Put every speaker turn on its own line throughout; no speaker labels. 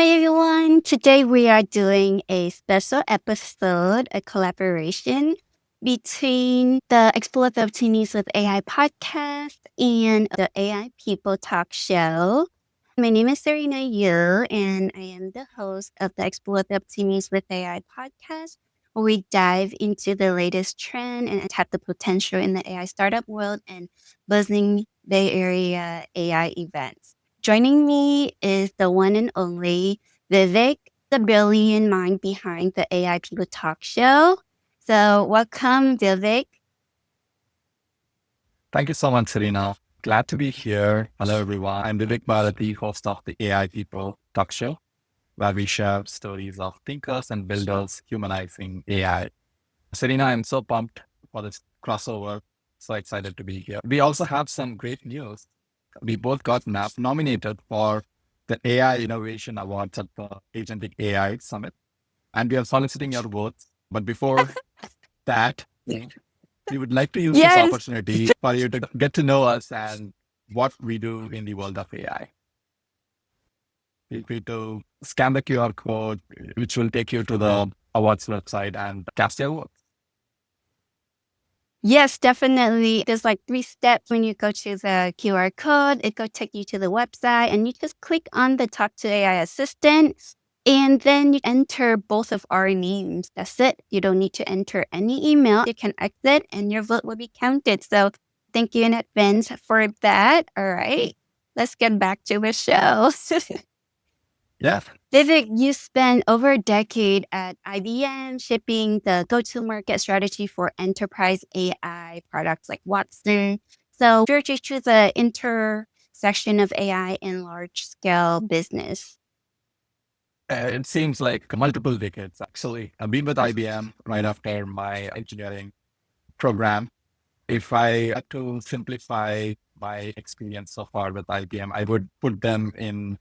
Hi everyone. Today we are doing a special episode, a collaboration between the Explore the Opportunities with AI podcast and the AI People Talkshow. My name is Serena Yu, and I am the host of the Explore the Opportunities with AI podcast, where we dive into the latest trend and tap the potential in the AI startup world and buzzing Bay Area AI events. Joining me is the one and only Vivek, the brilliant mind behind the AI People Talk Show. So, welcome, Vivek.
Thank you so much, Serena. Glad to be here. Hello, everyone. I'm Vivek Bharathi, host of the AI People Talkshow, where we share stories of thinkers and builders humanizing AI. Serena, I'm so pumped for this crossover. So excited to be here. We also have some great news. We both got nominated for the AI Innovation Awards at the Agentic AI Summit, and we are soliciting your votes. But before that, we would like to use this
Yes.
opportunity for you to get to know us and what we do in the world of AI. Feel free to scan the QR code, which will take you to the awards website and cast your vote.
Yes, definitely. There's like 3 steps when you go to the QR code. It will take you to the website and you just click on the Talk to AI assistant and then you enter both of our names. That's it. You don't need to enter any email. You can exit and your vote will be counted. So thank you in advance for that. All right. Let's get back to the show.
Yeah.
Vivek, you spent over a decade at IBM shipping the go-to-market strategy for enterprise AI products like Watson. So, spiritually to the intersection of AI and large-scale business.
It seems like multiple decades, actually. I've been with IBM right after my engineering program. If I had to simplify my experience so far with IBM, I would put them in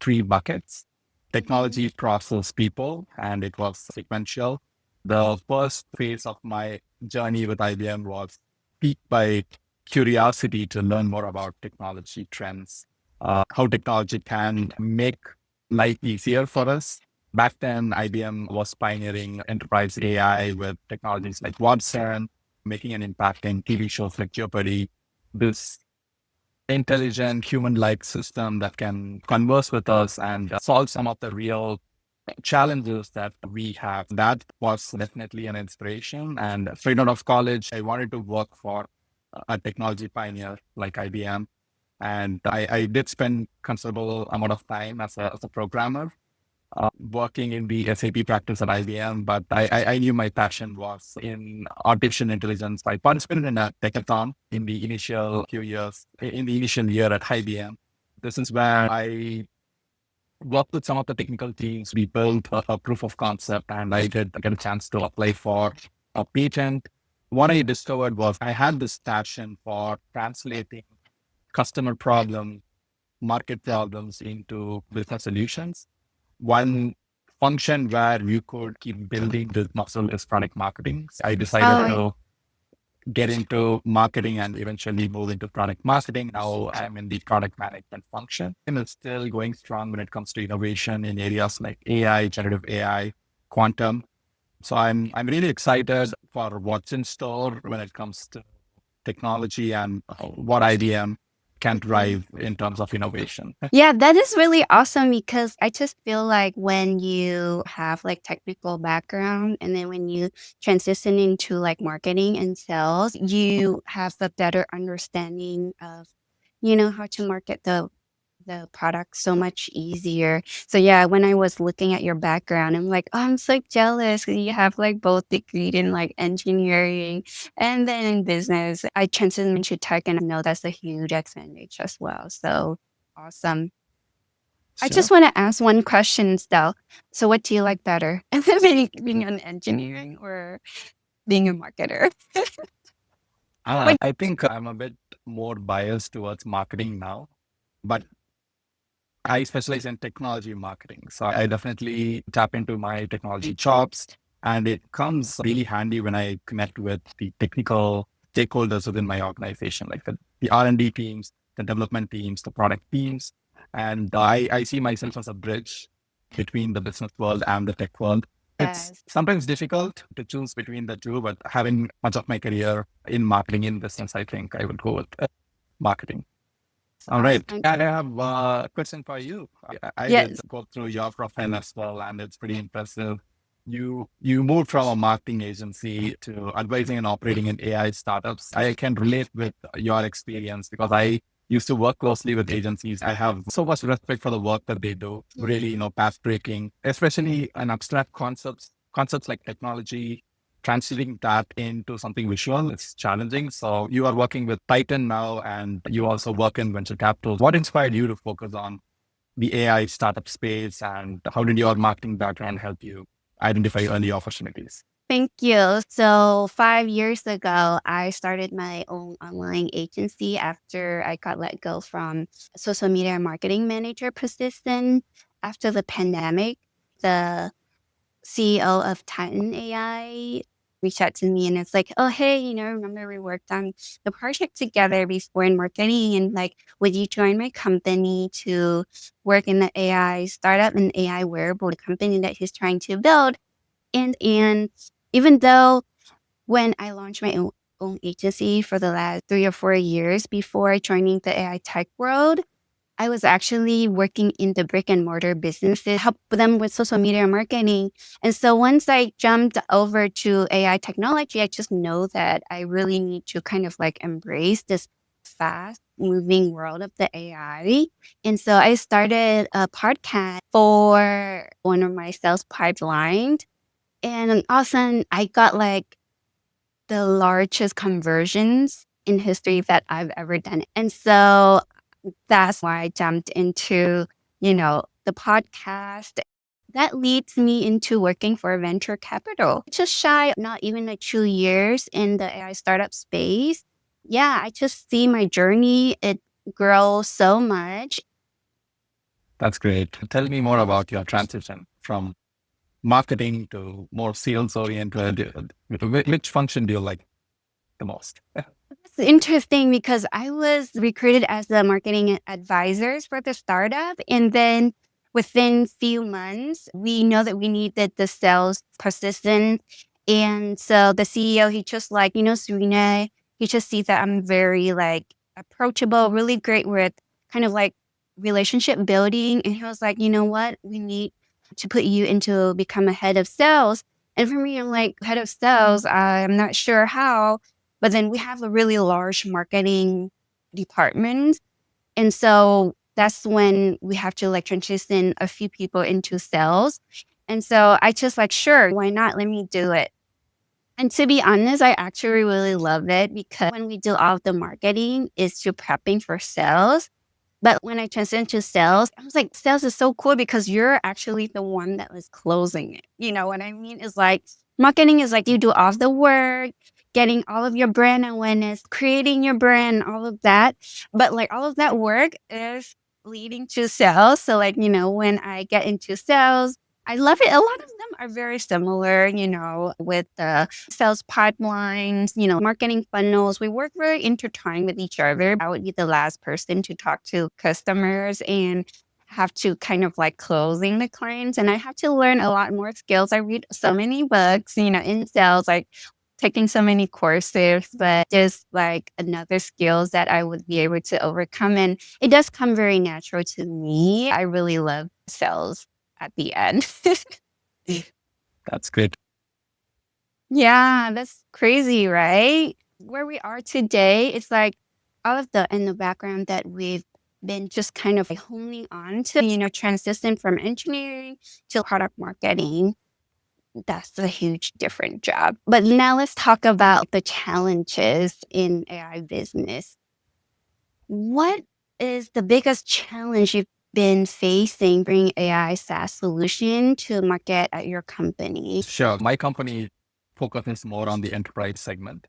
3 buckets: technology, process, people, and it was sequential. The first phase of my journey with IBM was piqued by curiosity to learn more about technology trends, how technology can make life easier for us. Back then, IBM was pioneering enterprise AI with technologies like Watson, making an impact in TV shows like Jeopardy. This intelligent human-like system that can converse with us and solve some of the real challenges that we have. That was definitely an inspiration. And straight out of college, I wanted to work for a technology pioneer like IBM. And I did spend considerable amount of time as a programmer working in the SAP practice at IBM, but I knew my passion was in artificial intelligence. I participated in a hackathon in the initial few years, in the initial year at IBM. This is where I worked with some of the technical teams. We built a proof of concept, and I did get a chance to apply for a patent. What I discovered was I had this passion for translating customer problems, market problems into business solutions. One function where you could keep building this muscle is product marketing. I decided to get into marketing and eventually move into product marketing. Now I'm in the product management function and it's still going strong when it comes to innovation in areas like AI, generative AI, quantum. So I'm really excited for what's in store when it comes to technology and what IBM can drive in terms of innovation.
Yeah, that is really awesome because I just feel like when you have like technical background and then when you transition into like marketing and sales, you have a better understanding of, how to market the product so much easier. So yeah, when I was looking at your background, I'm like, oh, I'm so jealous 'cause you have like both degree in like engineering and then in business. I transitioned into tech and I know that's a huge advantage as well. So awesome. I
Sure.
just want to ask one question though. So what do you like better? being an engineering or being a marketer?
I think I'm a bit more biased towards marketing now, but I specialize in technology marketing. So I definitely tap into my technology chops, and it comes really handy when I connect with the technical stakeholders within my organization, like the R&D teams, the development teams, the product teams. And I see myself as a bridge between the business world and the tech world. It's
Yes.
sometimes difficult to choose between the two, but having much of my career in marketing in business, I think I would go with marketing. All right.
Awesome.
I have a question for you. I did
Yes.
go through your profile as well, and it's pretty impressive. You moved from a marketing agency to advising and operating in AI startups. I can relate with your experience because I used to work closely with agencies. I have so much respect for the work that they do. Really, path breaking, especially in abstract concepts like technology, translating that into something visual, it's challenging. So you are working with Titan now, and you also work in venture capital. What inspired you to focus on the AI startup space, and how did your marketing background help you identify early opportunities?
Thank you. So 5 years ago, I started my own online agency after I got let go from social media marketing manager position after the pandemic. The CEO of Titan AI reached out to me and it's like, oh, hey, remember we worked on the project together before in marketing and like, would you join my company to work in the AI startup and AI wearable company that he's trying to build? And even though when I launched my own agency for the last 3 or 4 years before joining the AI tech world, I was actually working in the brick and mortar businesses, help them with social media marketing. And so once I jumped over to AI technology, I just know that I really need to kind of like embrace this fast moving world of the AI. And so I started a podcast for one of my sales pipelines. And all of a sudden, I got like the largest conversions in history that I've ever done. And so that's why I jumped into, the podcast. That leads me into working for venture capital. Just shy, not even like 2 years in the AI startup space. Yeah, I just see my journey. It grows so much.
That's great. Tell me more about your transition from marketing to more sales oriented. Which function do you like the most?
It's interesting because I was recruited as the marketing advisor for the startup. And then within few months, we know that we needed the sales persistent. And so the CEO, he just like, Serena, he just sees that I'm very like approachable, really great with kind of like relationship building. And he was like, you know what? We need to put you into become a head of sales. And for me, I'm like, head of sales, I'm not sure how. But then we have a really large marketing department. And so that's when we have to like transition a few people into sales. And so I just like, sure, why not? Let me do it. And to be honest, I actually really love it because when we do all of the marketing is to prepping for sales. But when I transitioned to sales, I was like, sales is so cool because you're actually the one that was closing it. You know what I mean? It's like marketing is like you do all the work, getting all of your brand awareness, creating your brand, all of that. But like all of that work is leading to sales. So like, when I get into sales, I love it. A lot of them are very similar, with the sales pipelines, marketing funnels. We work very intertwined with each other. I would be the last person to talk to customers and have to kind of like closing the clients. And I have to learn a lot more skills. I read so many books, in sales, like taking so many courses, but just like another skills that I would be able to overcome. And it does come very natural to me. I really love sales at the end.
That's great.
Yeah, that's crazy, right? Where we are today, it's like all of the in the background that we've been just kind of like honing on to, transition from engineering to product marketing. That's a huge different job. But now let's talk about the challenges in AI business. What is the biggest challenge you've been facing bringing AI SaaS solution to market at your company?
Sure. My company focuses more on the enterprise segment.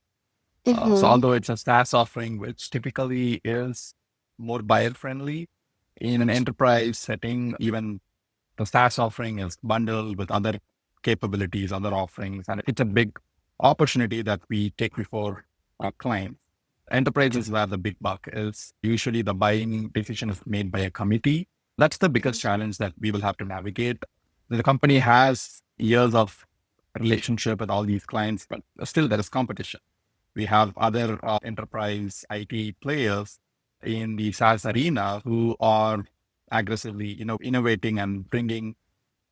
So
Mhm.
although it's a SaaS offering, which typically is more buyer friendly in an enterprise setting, even the SaaS offering is bundled with other capabilities, other offerings, and it's a big opportunity that we take before our clients. Enterprise is where the big buck is. Usually the buying decision is made by a committee. That's the biggest challenge that we will have to navigate. The company has years of relationship with all these clients, but still there is competition. We have other enterprise IT players in the SaaS arena who are aggressively, innovating and bringing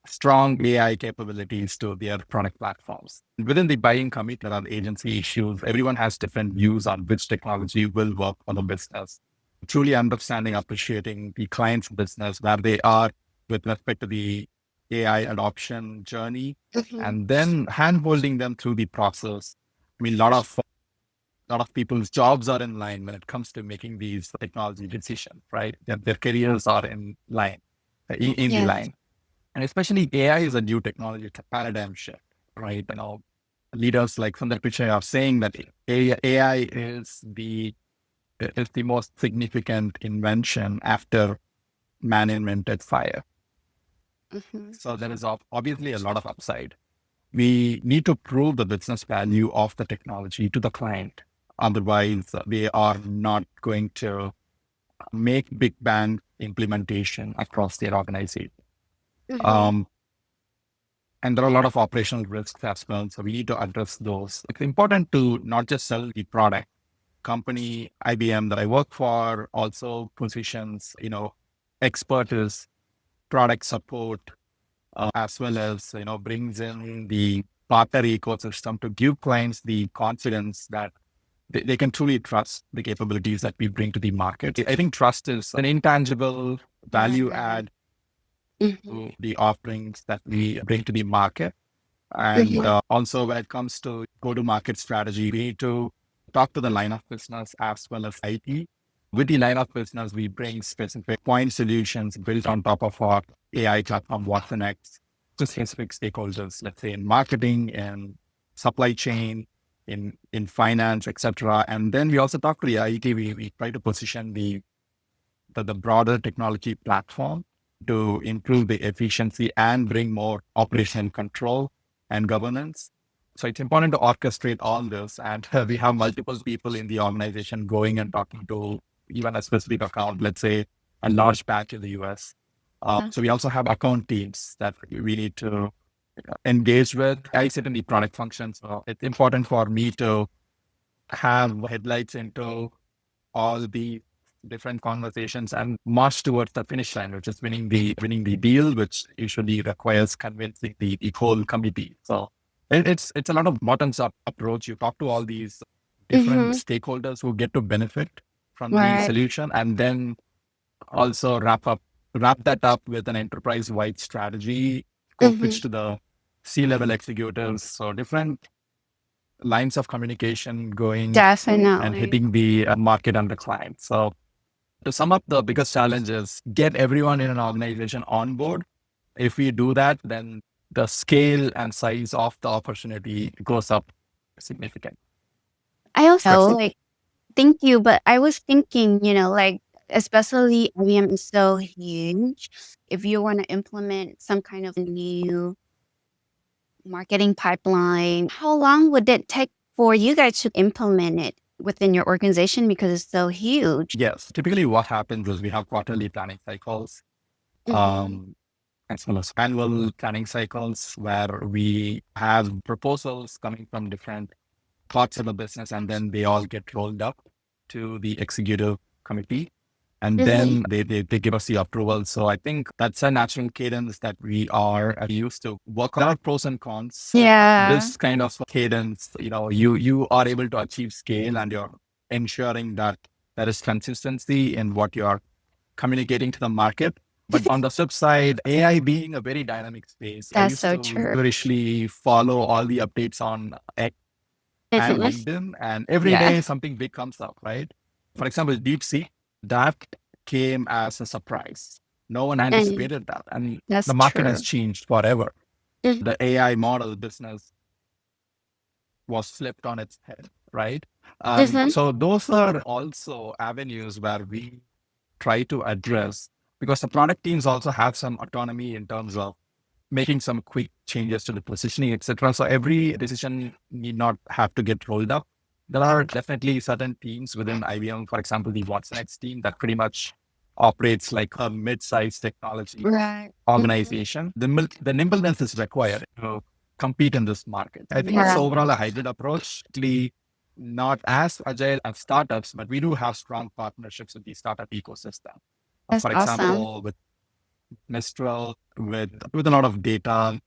strong AI capabilities to their product platforms. Within the buying committee, there are agency issues. Everyone has different views on which technology will work for the business. Truly understanding, appreciating the client's business, where they are with respect to the AI adoption journey, and then hand-holding them through the process. I mean, a lot of people's jobs are in line when it comes to making these technology decisions, right? Their careers are in line, in the
Yes.
line. And especially AI is a new technology, it's a paradigm shift, right? Leaders like Sundar Pichai are saying that AI is the most significant invention after man invented fire. So there is obviously a lot of upside. We need to prove the business value of the technology to the client. Otherwise, they are not going to make big bang implementation across their organization. Um, and there are a lot of operational risks as well. So we need to address those. It's important to not just sell the product. Company IBM that I work for also positions, expertise, product support, as well as, brings in the partner ecosystem to give clients the confidence that they can truly trust the capabilities that we bring to the market. I think trust is an intangible value add to the offerings that we bring to the market. And also, when it comes to go-to-market strategy, we need to talk to the line of business as well as IT. With the line of business, we bring specific point solutions built on top of our AI platform, What's the Next, to specific stakeholders, let's say in marketing and supply chain, in finance, etc. And then we also talk to the IT. We try to position the broader technology platform to improve the efficiency and bring more operational control and governance. So it's important to orchestrate all this. And we have multiple people in the organization going and talking to even a specific account, let's say a large patch in the US. So we also have account teams that we need to engage with. I sit in the product function. So it's important for me to have headlights into all the different conversations and march towards the finish line, which is winning the deal, which usually requires convincing the whole committee. So it's a lot of bottoms up approach. You talk to all these different stakeholders who get to benefit from the solution, and then also wrap that up with an enterprise wide strategy, go pitch to the C-level executives. So different lines of communication going and hitting the market and the client. So to sum up, the biggest challenge is get everyone in an organization on board. If we do that, then the scale and size of the opportunity goes up significantly.
Like, thank you. But I was thinking, like, especially IBM is so huge. If you want to implement some kind of new marketing pipeline, how long would it take for you guys to implement it within your organization because it's so huge?
Yes. Typically what happens is we have quarterly planning cycles, as well as annual planning cycles where we have proposals coming from different parts of the business, and then they all get rolled up to the executive committee. And then they give us the approval. So I think that's a natural cadence that we are used to work on. There are pros and cons. This kind of cadence, you are able to achieve scale and you're ensuring that there is consistency in what you're communicating to the market. But on the flip side, AI being a very dynamic space, I used to feverishly follow all the updates on X and LinkedIn, and every day something big comes up, right? For example, DeepSeek, that came as a surprise. No one anticipated that. And the market has changed forever. The AI model business was flipped on its head, right? So those are also avenues where we try to address, because the product teams also have some autonomy in terms of making some quick changes to the positioning, etc. So every decision need not have to get rolled up. There are definitely certain teams within IBM, for example, the What's Next team that pretty much operates like a mid-sized technology
Right.
organization. The nimbleness is required to compete in this market. I think it's
Yeah.
overall a hybrid approach, not as agile as startups, but we do have strong partnerships with the startup ecosystem.
That's
For
awesome.
example, with Mistral, with a lot of data,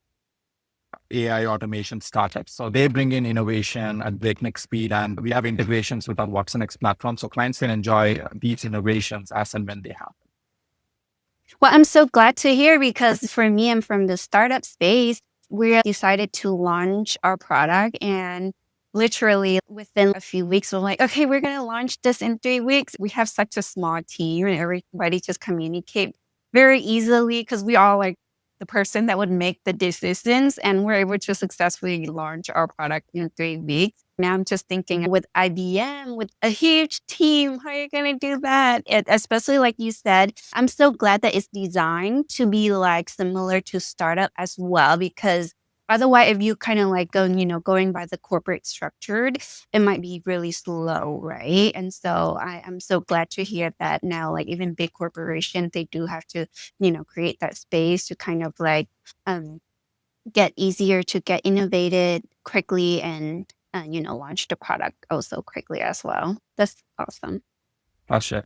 AI automation startups. So they bring in innovation at breakneck speed, and we have integrations with our Watson X platform. So clients can enjoy these innovations as and when they happen.
Well, I'm so glad to hear because for me, I'm from the startup space. We decided to launch our product and literally within a few weeks, we're like, okay, we're going to launch this in 3 weeks. We have such a small team and everybody just communicate very easily because we all like the person that would make the decisions and we're able to successfully launch our product in 3 weeks. Now I'm just thinking with IBM, with a huge team, how are you going to do that? Especially like you said, I'm so glad that it's designed to be like similar to startup as well, because otherwise, if you kind of like going by the corporate structured, it might be really slow, right? And so I'm so glad to hear that now, like even big corporations, they do have to, create that space to kind of like um, get easier to get innovated quickly and launch the product also quickly as well. That's awesome.
For sure.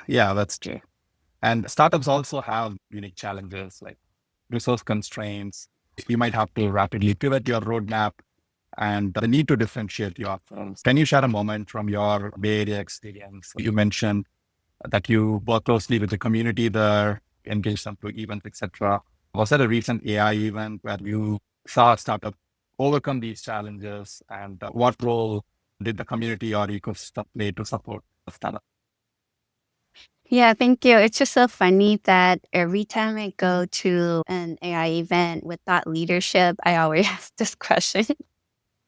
Yeah, that's true. And startups also have unique challenges like resource constraints. You might have to rapidly pivot your roadmap and the need to differentiate yourselves. Can you share a moment from your Bay Area experience? You mentioned that you work closely with the community there, engage them to events, etc. Was there a recent AI event where you saw a startup overcome these challenges, and what role did the community or ecosystem play to support the startup?
Yeah, thank you. It's just so funny that every time I go to an AI event with thought leadership, I always ask this question.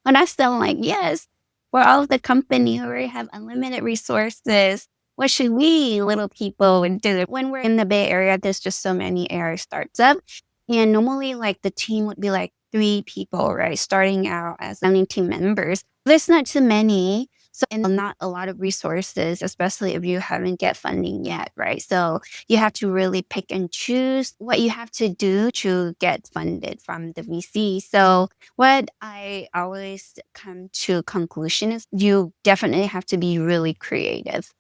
And I still like, yes, we're all the company who already have unlimited resources. What should we little people do? When we're in the Bay Area, there's just so many AI startups. And normally like the team would be like 3 people, right? Starting out as founding team members. There's not too many. So and not a lot of resources, especially if you haven't get funding yet, right? So you have to really pick and choose what you have to do to get funded from the VC. So what I always come to conclusion is you definitely have to be really creative.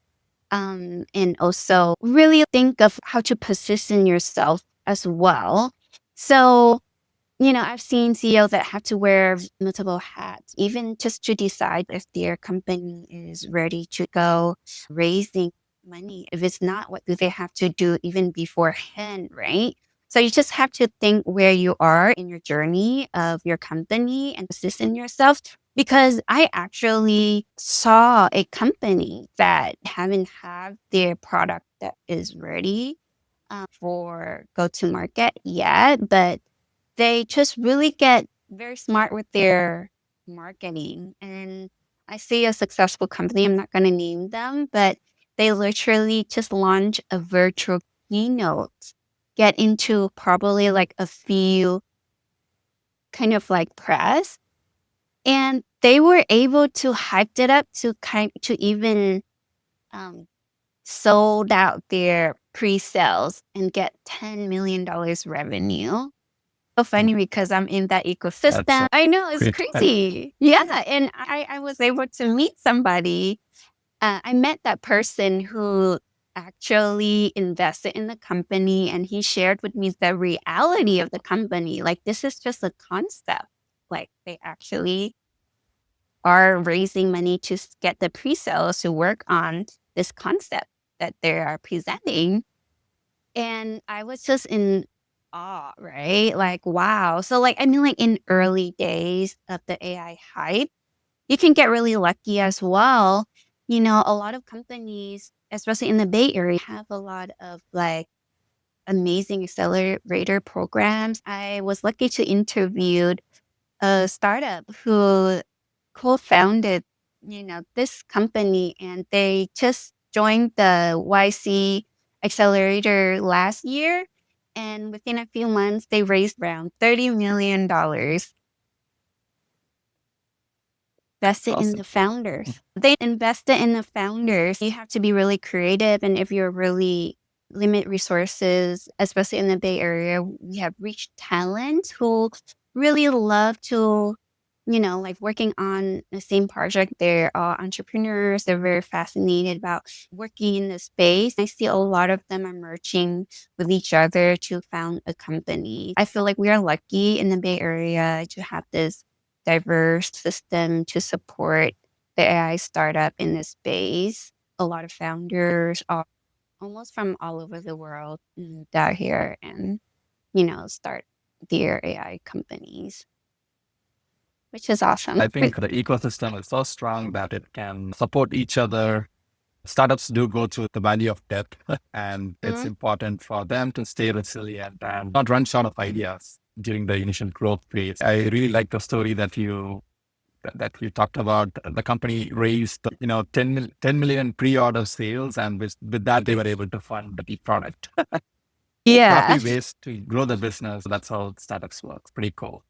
And also really think of how to position yourself as well. So I've seen CEOs that have to wear multiple hats, even just to decide if their company is ready to go raising money. If it's not, what do they have to do even beforehand, right? So you just have to think where you are in your journey of your company and position yourself. Because I actually saw a company that haven't had their product that is ready for go to market yet, but they just really get very smart with their marketing. And I see a successful company, I'm not going to name them, but they literally just launch a virtual keynote, get into probably like a few kind of like press. And they were able to hype it up to even um, sold out their pre-sales and get $10 million revenue. So funny because I'm in that ecosystem. I know it's
Great.
crazy. Yeah. And I was able to meet somebody. I met that person who actually invested in the company and he shared with me the reality of the company. Like, this is just a concept. Like, they actually are raising money to get the pre sales to work on this concept that they are presenting. And I was just in awe, right? Like, wow. So, like, I mean, like in early days of the AI hype, you can get really lucky as well. A lot of companies, especially in the Bay Area, have a lot of like amazing accelerator programs. I was lucky to interview a startup who co-founded, this company and they just joined the YC accelerator last year. And within a few months, they raised around $30 million invested in the
Awesome.
founders. They invested in the founders. You have to be really creative. And if you're really limit resources, especially in the Bay Area. We have rich talent who really love to, like working on the same project. They're all entrepreneurs. They're very fascinated about working in the space. I see a lot of them are merging with each other to found a company. I feel like we are lucky in the Bay Area to have this diverse system to support the AI startup in this space. A lot of founders are almost from all over the world moved out here and, start their AI companies, which is awesome.
I think the ecosystem is so strong that it can support each other. Startups do go through the valley of death, and it's
Mhm.
important for them to stay resilient and not run short of ideas during the initial growth phase. I really like the story that you talked about. The company raised, 10 million pre-order sales, and with that, they were able to fund the product.
Yeah.
Scrappy ways to grow the business. That's how startups work. Pretty cool.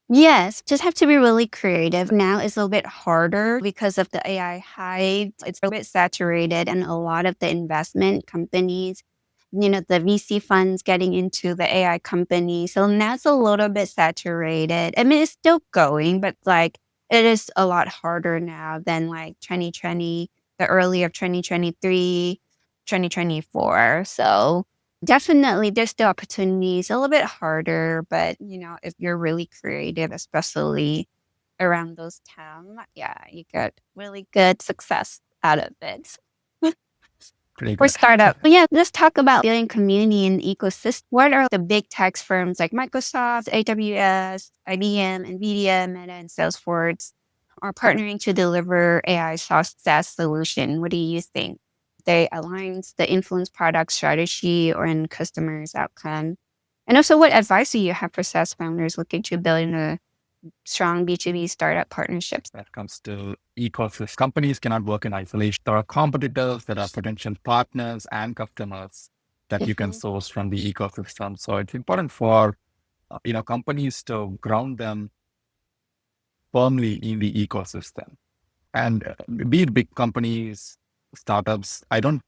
Yes, just have to be really creative. Now it's a little bit harder because of the AI hype. It's a bit saturated, and a lot of the investment companies, the VC funds getting into the AI company. So now it's a little bit saturated. I mean, it's still going, but like it is a lot harder now than like 2020, the early of 2023, 2024. So definitely, there's still opportunities, a little bit harder, but if you're really creative, especially around those time, yeah, you get really good success out of it.
Pretty
For
good.
startup. But yeah, let's talk about building community and ecosystem. What are the big tech firms like Microsoft, AWS, IBM, NVIDIA, Meta, and Salesforce are partnering to deliver AI SaaS solution? What do you think? They aligns the influence product strategy or in customers' outcome? And also, what advice do you have for SaaS founders looking to build in a strong B2B startup partnerships?
When it comes to ecosystem, companies cannot work in isolation. There are competitors, there are potential partners and customers that you can
Mhm,
source from the ecosystem. So it's important for companies to ground them firmly in the ecosystem. And be it big companies, startups, I don't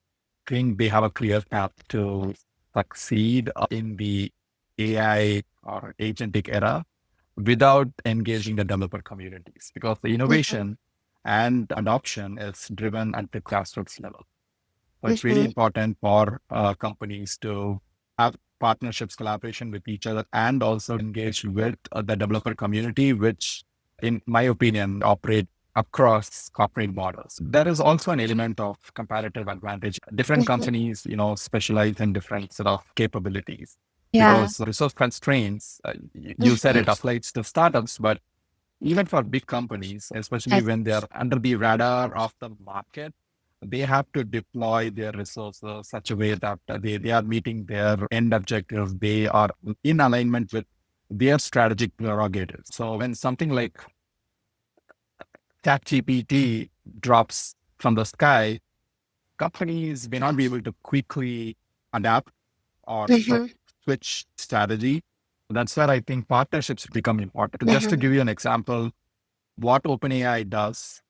think they have a clear path to succeed in the AI or agentic era without engaging the developer communities, because the
mhm,
innovation and adoption is driven at the grassroots level. So it's really
mhm,
important for companies to have partnerships, collaboration with each other, and also engage with the developer community, which, in my opinion, operate across corporate models. There is also an element of comparative advantage. Different
mhm.
companies, specialize in different sort of capabilities
Yeah.
because resource constraints, you said
Mhm.
it applies to startups, but even for big companies, especially
I-
when they're under the radar of the market, they have to deploy their resources such a way that they are meeting their end objectives. They are in alignment with their strategic prerogatives. So when something like ChatGPT drops from the sky, companies may not be able to quickly adapt or
Mhm,
switch strategy. That's where I think partnerships become important. Just to
mhm,
give you an example, what OpenAI does,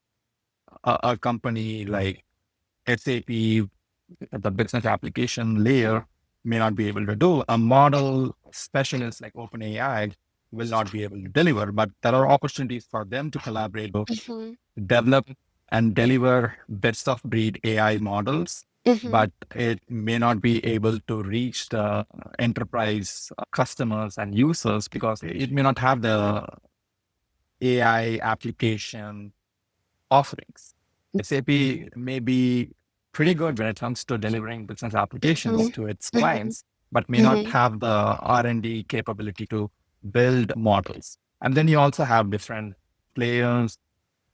a company like SAP, the business application layer, may not be able to do. A model specialist like OpenAI will not be able to deliver, but there are opportunities for them to collaborate to
mhm,
develop and deliver best of breed AI models,
mhm,
but it may not be able to reach the enterprise customers and users because it may not have the AI application offerings. SAP may be pretty good when it comes to delivering business applications
mhm,
to its
mhm,
clients, but may not
mhm,
have the R&D capability to build models. And then you also have different players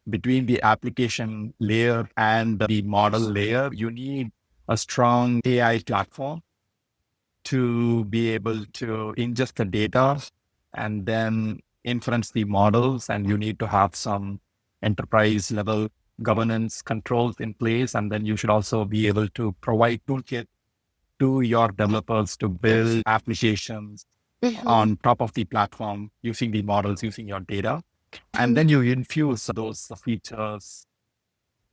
between the application layer and the model layer. You need a strong AI platform to be able to ingest the data and then inference the models. And you need to have some enterprise level governance controls in place. And then you should also be able to provide toolkit to your developers to build applications
mhm,
on top of the platform using the models, using your data. And
mhm.
then you infuse those features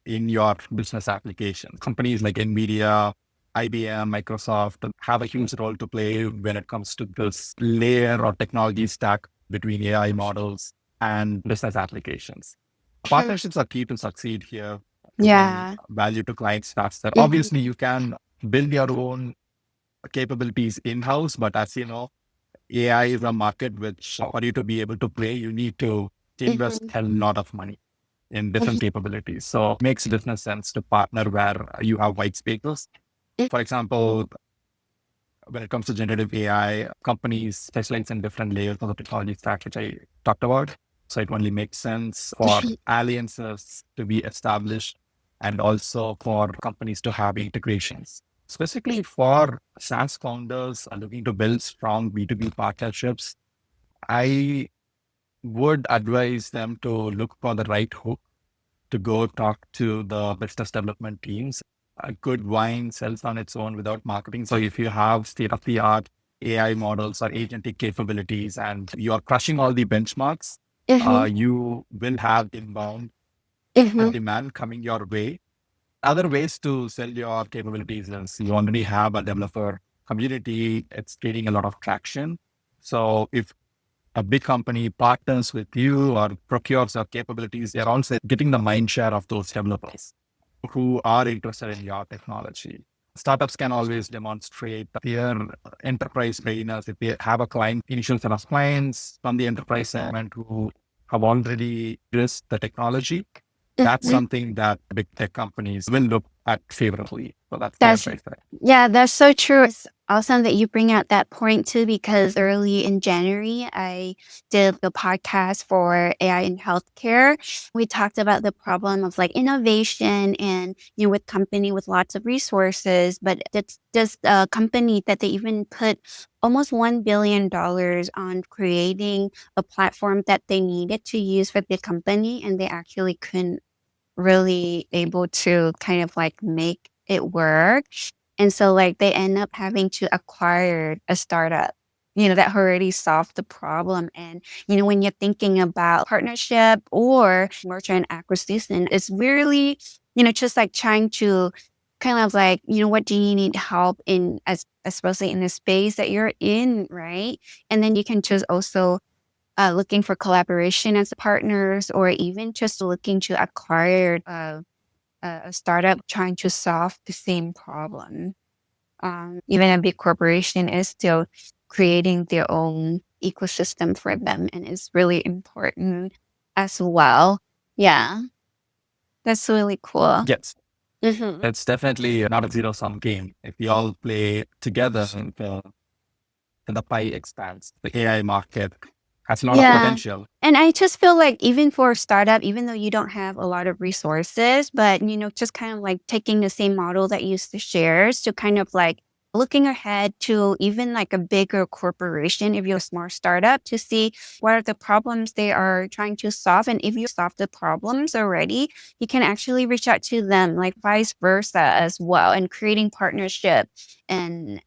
in your business application. Companies like NVIDIA IBM, Microsoft have a huge role to play when it comes to this layer or technology stack between AI models and business applications. Partnerships are key to succeed here, to bring
Yeah.
value to clients faster.
Mhm.
Obviously, you can build your own capabilities in-house, but as you know, AI is a market which for you to be able to play, you need to invest
Mhm.
a lot of money in different capabilities. So it makes business sense to partner where you have white spaces. For example, when it comes to generative AI, companies specialize in different layers of the technology stack, which I talked about. So it only makes sense for alliances to be established and also for companies to have integrations. Specifically for SaaS founders looking to build strong B2B partnerships, I would advise them to look for the right hook to go talk to the business development teams. A good wine sells on its own without marketing. So if you have state of the art AI models or agentic capabilities and you are crushing all the benchmarks,
Mhm.
you will have inbound
Mhm.
demand coming your way. Other ways to sell your capabilities is you already have a developer community. It's gaining a lot of traction. So if a big company partners with you or procures your capabilities, they're also getting the mind share of those developers who are interested in your technology. Startups can always demonstrate their enterprise readiness if they have a client, initial set of clients from the enterprise segment who have already risked the technology. That's
Mhm.
something that big tech companies will look at favorably. So that's my
That's
advice there.
Yeah, that's so true. It's awesome that you bring out that point too, because early in January, I did the podcast for AI in healthcare. We talked about the problem of like innovation and, with company with lots of resources, but it's just a company that they even put almost $1 billion on creating a platform that they needed to use for the company, and they actually couldn't really able to kind of like make it work. And so like they end up having to acquire a startup, that already solved the problem. And, when you're thinking about partnership or merger and acquisition, it's really, just like trying to kind of like, what do you need help in as especially in the space that you're in, right? And then you can just also looking for collaboration as partners, or even just looking to acquire a startup trying to solve the same problem. Even a big corporation is still creating their own ecosystem for them, and it's really important as well. Yeah, that's really cool.
Yes,
Hmm.
it's definitely not a zero sum game. If we all play together, the pie expands. The AI market has a lot of
Yeah.
potential.
And I just feel like even for a startup, even though you don't have a lot of resources, but just kind of like taking the same model that you used to shares to kind of like looking ahead to even like a bigger corporation, if you're a smart startup, to see what are the problems they are trying to solve. And if you solve the problems already, you can actually reach out to them, like vice versa as well, and creating partnership and,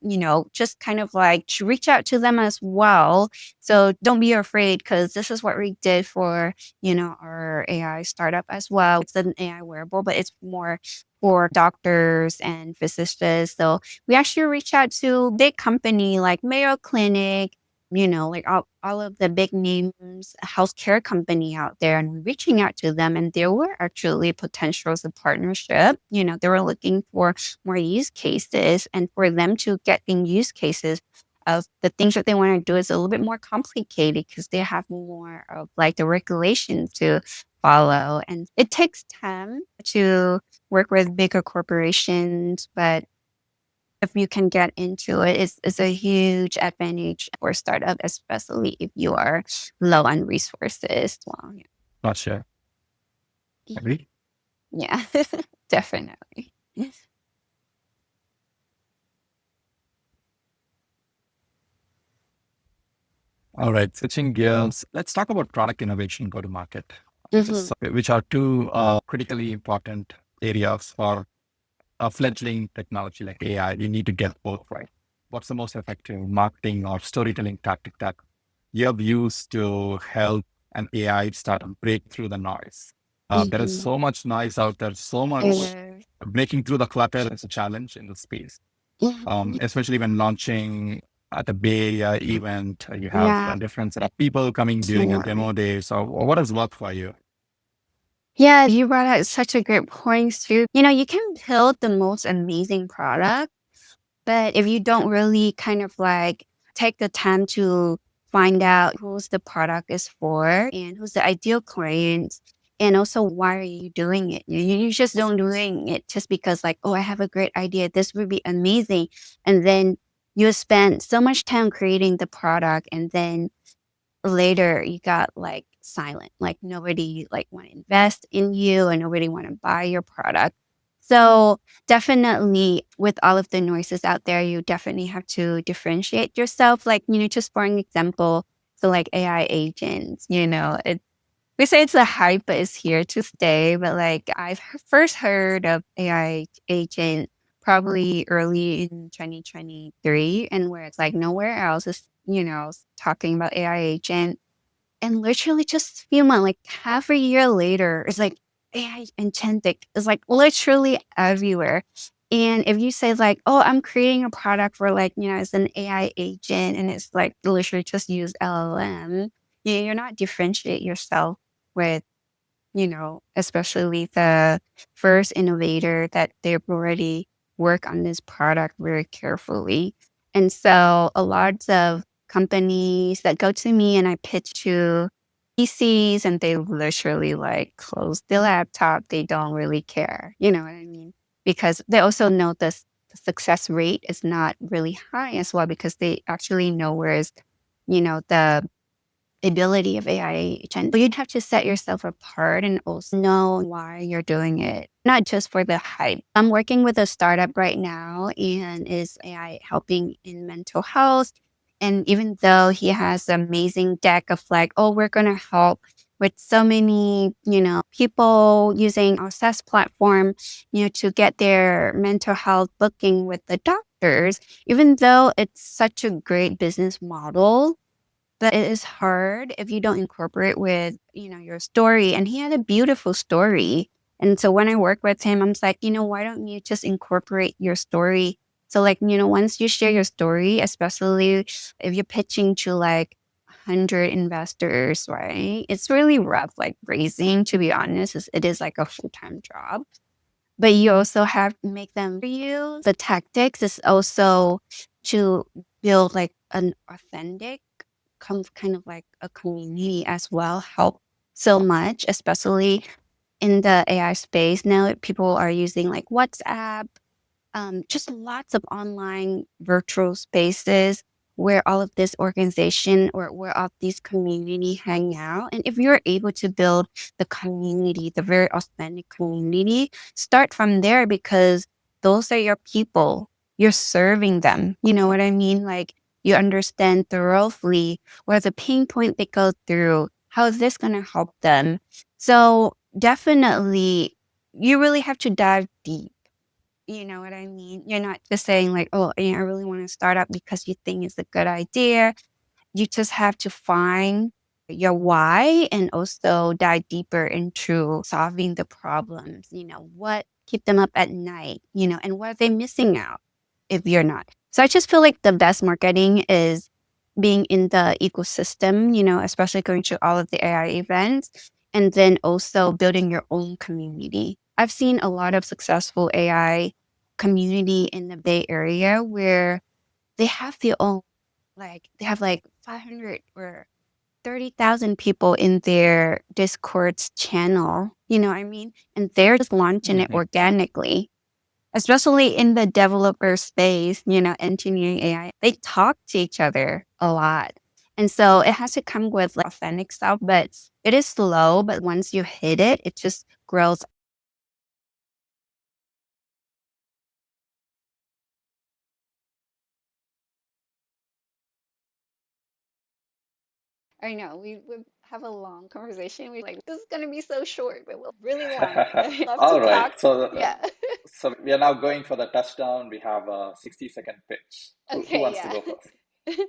just kind of like to reach out to them as well. So don't be afraid, because this is what we did for, our AI startup as well. It's an AI wearable, but it's more for doctors and physicians. So we actually reach out to big company like Mayo Clinic, like all of the big names, healthcare company out there, and we're reaching out to them. And there were actually potentials of partnership. They were looking for more use cases, and for them to get in use cases of the things that they want to do is a little bit more complicated, because they have more of like the regulations to follow. And it takes time to work with bigger corporations, but if you can get into it, it's a huge advantage for startup, especially if you are low on resources. Well,
Not sure.
yeah,
Agree?
yeah, definitely.
All right, switching gears, let's talk about product innovation, go to market,
Hmm.
which are two critically important areas for a fledgling technology like AI. You need to get both right. What's the most effective marketing or storytelling tactic that you have used to help an AI start to break through the noise? There is
Hmm.
so much noise out there, so much breaking through the clutter is a challenge in the space. especially when launching at a Bay Area event. You have
Yeah,
a different set of people coming during a
sure.
demo day. So, what has worked for you?
Yeah, you brought out such a great point too. You can build the most amazing product, but if you don't really kind of like take the time to find out who's the product is for and who's the ideal client, and also why are you doing it? You just don't doing it just because like, oh, I have a great idea. This would be amazing. And then you spend so much time creating the product and then later you got like silent, like nobody like want to invest in you and nobody want to buy your product. So definitely with all of the noises out there, you definitely have to differentiate yourself. Like, just for an example, so like AI agents, we say it's a hype, but it's here to stay. But like first heard of AI agent probably early in 2023, and where it's like nowhere else is, talking about AI agent. And literally just a few months, like half a year later, it's like AI Agentic is like literally everywhere. And if you say like, oh, I'm creating a product for like, it's an AI agent and it's like literally just use LLM, you're not differentiate yourself with especially the first innovator that they've already worked on this product very carefully. And so a lot of companies that go to me and I pitch to PCs and they literally like close the laptop. They don't really care. You know what I mean? Because they also know the success rate is not really high as well because they actually know whereas, the ability of AI agent. But you'd have to set yourself apart and also know why you're doing it, not just for the hype. I'm working with a startup right now and is AI helping in mental health. And even though he has an amazing deck of like, oh, we're going to help with so many, people using our SaaS platform, to get their mental health booking with the doctors, even though it's such a great business model, but it is hard if you don't incorporate with, your story. And he had a beautiful story. And so when I work with him, I'm just like, why don't you just incorporate your story? So like, once you share your story, especially if you're pitching to like 100 investors, right? It's really rough, like raising, to be honest. It is like a full-time job. But you also have to make them for you. The tactics is also to build like an authentic kind of like a community as well help so much, especially in the AI space. Now people are using like WhatsApp, just lots of online virtual spaces where all of this organization or where all these community hang out. And if you're able to build the community, the very authentic community, start from there because those are your people. You're serving them. You know what I mean? Like you understand thoroughly where the pain point they go through. How is this going to help them? So definitely, you really have to dive deep. You know what I mean? You're not just saying like, "Oh, yeah, I really wanna start up because you think it's a good idea." You just have to find your why and also dive deeper into solving the problems, what keep them up at night, and what are they missing out if you're not. So I just feel like the best marketing is being in the ecosystem, especially going to all of the AI events, and then also building your own community. I've seen a lot of successful AI community in the Bay Area where they have their own, like, they have like 500 or 30,000 people in their Discord's channel, you know what I mean? And they're just launching it
Mhm.
organically. Especially in the developer space, engineering AI, they talk to each other a lot. And so it has to come with like authentic stuff, but it is slow. But once you hit it, it just grows. I know we have a long conversation. We like this is gonna be so short, but we'll really long. Love to
All right.
talk. Yeah.
So we are now going for the touchdown. We have a 60-second pitch. Who
Okay.
wants to
Yeah.
go first?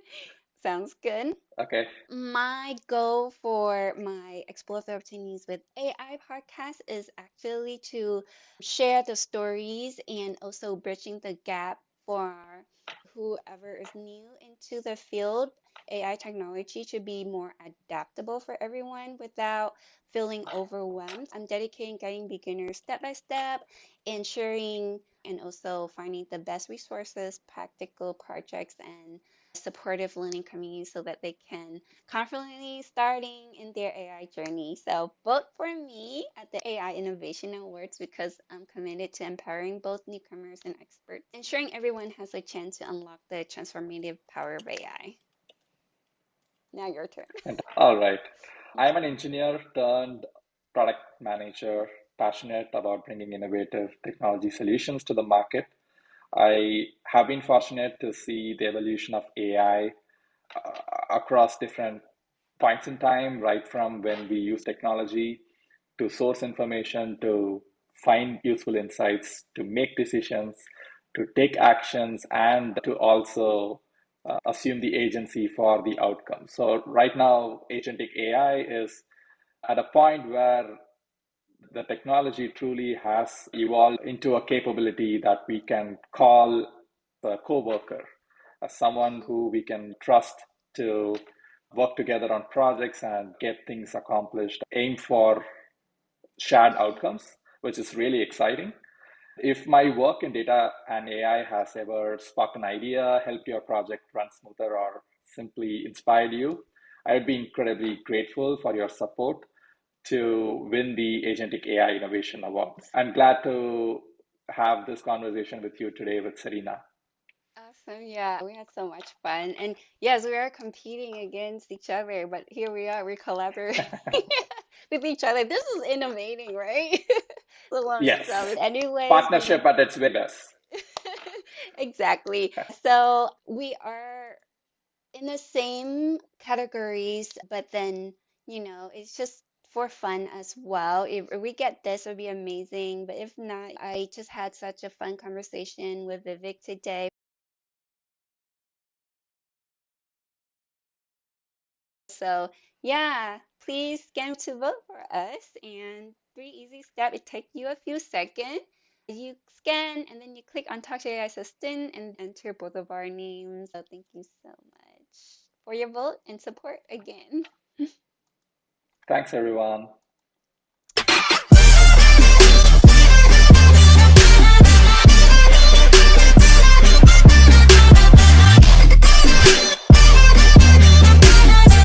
Sounds good.
Okay.
My goal for my Explore the Opportunities with AI podcast is actually to share the stories and also bridging the gap for whoever is new into the field. AI technology to be more adaptable for everyone without feeling overwhelmed. I'm dedicating guiding beginners step by step, ensuring and also finding the best resources, practical projects, and supportive learning community so that they can confidently starting in their AI journey. So vote for me at the AI Innovation Awards because I'm committed to empowering both newcomers and experts, ensuring everyone has a chance to unlock the transformative power of AI. Now your turn.
All right. I'm an engineer turned product manager, passionate about bringing innovative technology solutions to the market. I have been fortunate to see the evolution of AI across different points in time, right from when we use technology to source information, to find useful insights, to make decisions, to take actions, and to also assume the agency for the outcome. So, right now, Agentic AI is at a point where the technology truly has evolved into a capability that we can call a coworker, as someone who we can trust to work together on projects and get things accomplished, aim for shared outcomes, which is really exciting. If my work in data and AI has ever sparked an idea, helped your project run smoother, or simply inspired you, I would be incredibly grateful for your support to win the Agentic AI Innovation Awards. I'm glad to have this conversation with you today with Serena.
Awesome. Yeah, we had so much fun. And yes, we are competing against each other, but here we are, we're collaborating with each other. This is innovating, right? The one we
Yes,
promised. Anyways,
partnership at its very best.
exactly. So we are in the same categories, but then, it's just for fun as well. If we get this, it would be amazing. But if not, I just had such a fun conversation with Vivek today. So, yeah, please scan to vote for us. And three easy steps. It takes you a few seconds. You scan and then you click on Talk to AI Assistant and enter both of our names. So, thank you so much for your vote and support again.
Thanks, everyone.